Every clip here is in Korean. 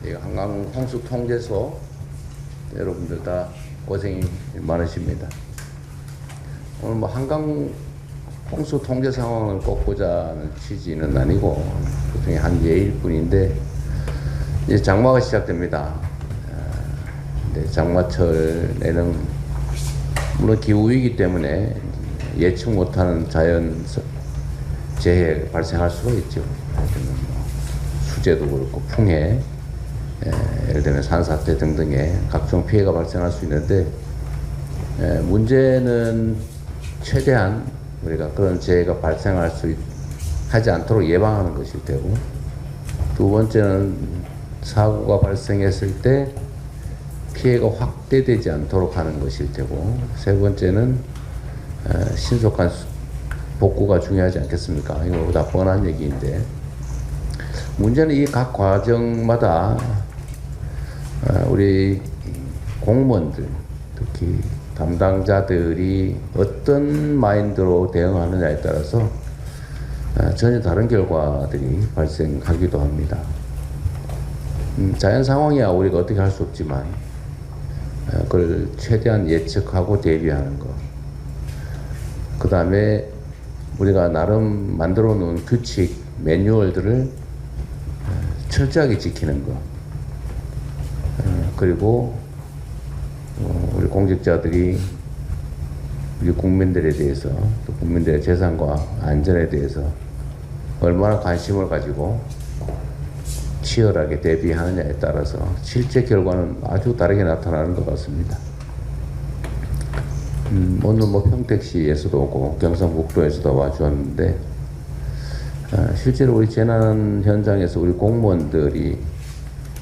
이 한강 홍수 통제소 여러분들 다 고생이 많으십니다. 오늘 뭐 한강 홍수 통제 상황을 꼭 보자는 취지는 아니고 그중에 한 예일 뿐인데 이제 장마가 시작됩니다. 근데 장마철에는 물론 기후위기 때문에 예측 못하는 자연 재해가 발생할 수가 있죠. 수재도 그렇고 풍해, 예를 들면 산사태 등등의 각종 피해가 발생할 수 있는데 문제는 최대한 우리가 그런 재해가 발생할 수 하지 않도록 예방하는 것일 테고, 두 번째는 사고가 발생했을 때 피해가 확대되지 않도록 하는 것일 테고, 세 번째는 신속한 복구가 중요하지 않겠습니까? 이거 다 뻔한 얘기인데, 문제는 이 각 과정마다 우리 공무원들, 특히 담당자들이 어떤 마인드로 대응하느냐에 따라서 전혀 다른 결과들이 발생하기도 합니다. 자연 상황이야 우리가 어떻게 할 수 없지만 그걸 최대한 예측하고 대비하는 것, 그 다음에 우리가 나름 만들어 놓은 규칙, 매뉴얼들을 철저하게 지키는 것, 그리고 우리 공직자들이 우리 국민들에 대해서, 또 국민들의 재산과 안전에 대해서 얼마나 관심을 가지고 치열하게 대비하느냐에 따라서 실제 결과는 아주 다르게 나타나는 것 같습니다. 오늘 뭐 평택시에서도 오고 경상북도에서도 와주었는데 실제로 우리 재난 현장에서 우리 공무원들이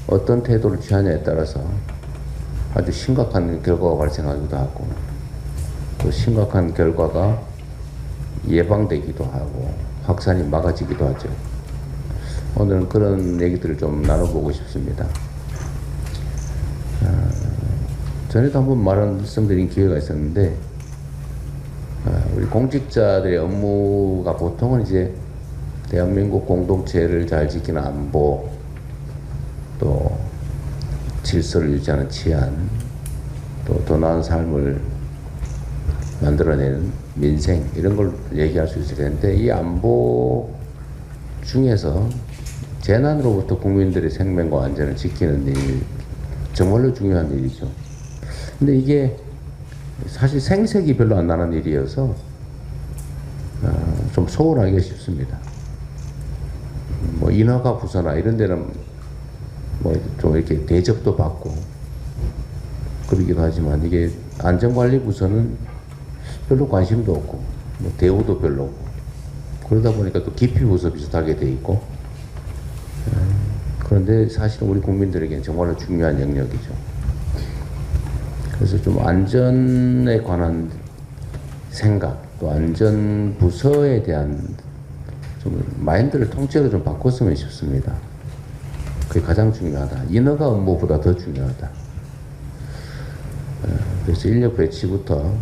어떤 태도를 취하냐에 따라서 아주 심각한 결과가 발생하기도 하고, 또 심각한 결과가 예방되기도 하고 확산이 막아지기도 하죠. 오늘은 그런 얘기들을 좀 나눠보고 싶습니다. 전에도 한번 말씀드린 기회가 있었는데, 우리 공직자들의 업무가 보통은 이제 대한민국 공동체를 잘 지키는 안보, 또 질서를 유지하는 치안, 또 더 나은 삶을 만들어내는 민생, 이런 걸 얘기할 수 있을 텐데, 이 안보 중에서 재난으로부터 국민들의 생명과 안전을 지키는 일, 정말로 중요한 일이죠. 근데 이게 사실 생색이 별로 안 나는 일이어서 좀 소홀하기가 쉽습니다. 뭐 인허가 부서나 이런 데는 뭐 좀 이렇게 대접도 받고 그러기도 하지만, 이게 안전관리 부서는 별로 관심도 없고 뭐 대우도 별로 없고, 그러다 보니까 또 기피 부서 비슷하게 돼 있고, 그런데 사실은 우리 국민들에게는 정말로 중요한 영역이죠. 그래서 좀 안전에 관한 생각, 또 안전 부서에 대한 좀 마인드를 통째로 좀 바꿨으면 싶습니다. 그게 가장 중요하다. 인허가 업무보다 더 중요하다. 그래서 인력 배치부터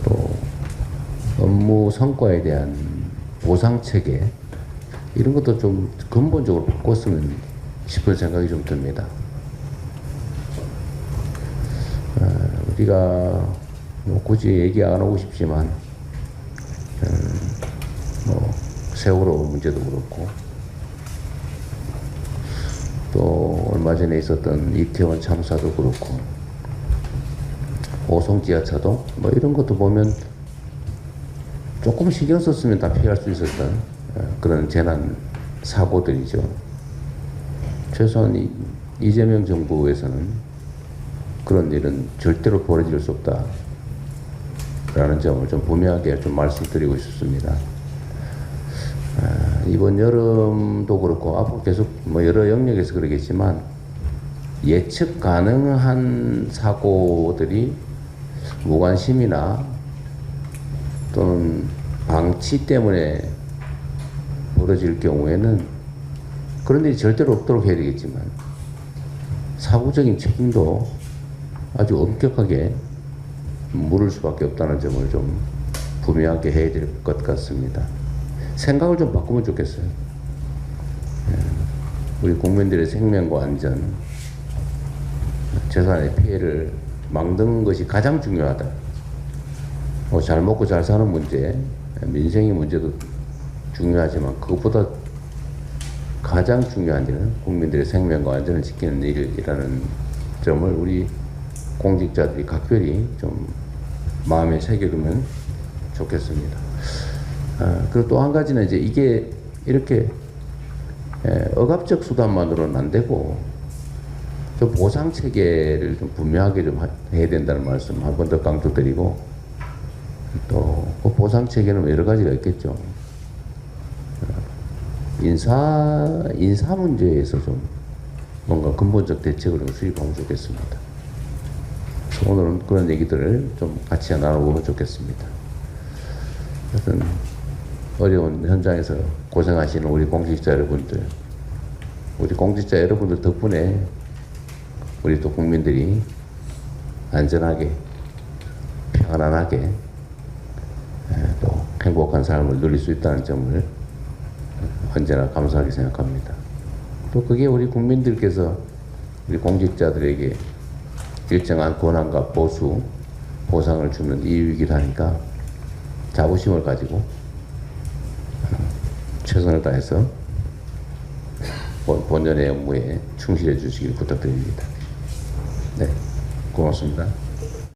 또 업무 성과에 대한 보상 체계, 이런 것도 좀 근본적으로 바꿨으면 싶은 생각이 좀 듭니다. 우리가 뭐 굳이 얘기 안 하고 싶지만 뭐 세월호 문제도 그렇고, 또 얼마 전에 있었던 이태원 참사도 그렇고, 오송 지하차도 뭐 이런 것도 보면 조금 신경 썼으면 다 피할 수 있었던 그런 재난 사고들이죠. 최소한 이재명 정부에서는 그런 일은 절대로 벌어질 수 없다라는 점을 좀 분명하게 좀 말씀드리고 싶습니다. 이번 여름도 그렇고 앞으로 계속 뭐 여러 영역에서 그러겠지만, 예측 가능한 사고들이 무관심이나 또는 방치 때문에 벌어질 경우에는 그런 일이 절대로 없도록 해야 되겠지만, 사후적인 책임도 아주 엄격하게 물을 수밖에 없다는 점을 좀 분명하게 해야 될 것 같습니다. 생각을 좀 바꾸면 좋겠어요. 예. 우리 국민들의 생명과 안전, 재산의 피해를 막는 것이 가장 중요하다. 잘 먹고 잘 사는 문제, 민생의 문제도 중요하지만 그것보다 가장 중요한 일은 국민들의 생명과 안전을 지키는 일이라는 점을 우리 공직자들이 각별히 좀 마음에 새겨두면 좋겠습니다. 그리고 또 한 가지는 이제 이게 이렇게 억압적 수단만으로는 안 되고 좀 보상 체계를 좀 분명하게 좀 해야 된다는 말씀 한 번 더 강조드리고, 또 그 보상 체계는 여러 가지가 있겠죠. 인사 문제에서 좀 뭔가 근본적 대책을 좀 수립하면 좋겠습니다. 그래서 오늘은 그런 얘기들을 좀 같이 나눠보면 좋겠습니다. 하여튼 어려운 현장에서 고생하시는 우리 공직자 여러분들, 덕분에 우리 또 국민들이 안전하게, 평안하게 또 행복한 삶을 누릴 수 있다는 점을 언제나 감사하게 생각합니다. 또 그게 우리 국민들께서 우리 공직자들에게 일정한 권한과 보상을 주는 이유이기도 하니까 자부심을 가지고 최선을 다해서 본연의 업무에 충실해 주시길 부탁드립니다. 네, 고맙습니다.